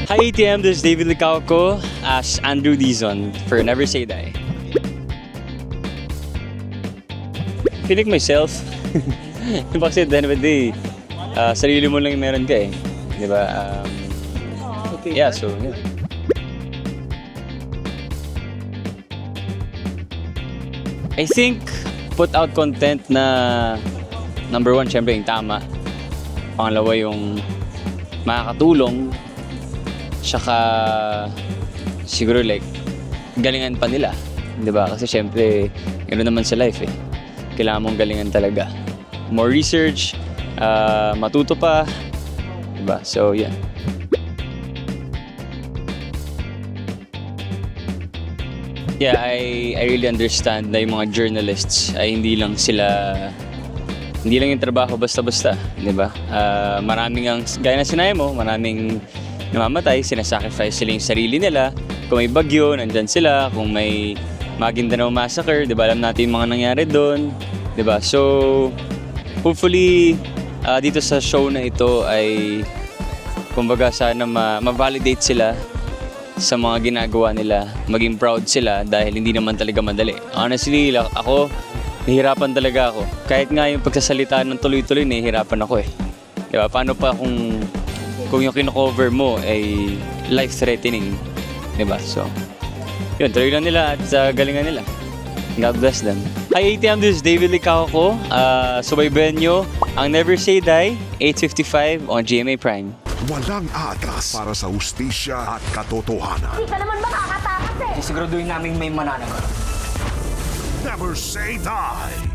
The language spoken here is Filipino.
Hi ATM, this is David Licauco as Andrew Dizon for Never Say Die. Feeling myself. Kasi at the end of the day, sarili mo lang yung meron ka eh. Di ba? Yeah, so yeah. I think put out content na number one, syempre yung tama. Pangalawa yung makakatulong. Tsaka siguro like galingan pa nila. Diba? Kasi syempre gano'n naman sa life eh. Kailangan mong galingan talaga. More research, matuto pa. Diba? So yeah. Yeah, I really understand na yung mga journalists ay hindi lang yung trabaho basta-basta, di ba? Maraming ang, gaya na sinabi mo, maraming namamatay, sinasacrifice sila yung sarili nila. Kung may bagyo, nandyan sila. Kung may Maguindanao Massacre, di ba? Alam natin yung mga nangyari doon, di ba? So, hopefully, dito sa show na ito ay, kumbaga sana ma-validate sila sa mga ginagawa nila, maging proud sila dahil hindi naman talaga madali. Honestly, ako, nahihirapan talaga ako. Kahit nga yung pagsasalita ng tuloy-tuloy, nahihirapan ako eh. Diba? Paano pa kung yung kino-cover mo ay life-threatening? Diba? So, yun, tuloy lang nila at galingan nila. God bless them. Hi ATM, this is David Licauco. Subaybayan nyo ang Never Say Die, 8:55 on GMA Prime. Walang atras para sa hustisya at katotohanan. Hindi ka naman makakatakas eh! Siguraduhin namin may mananagot. Never say die.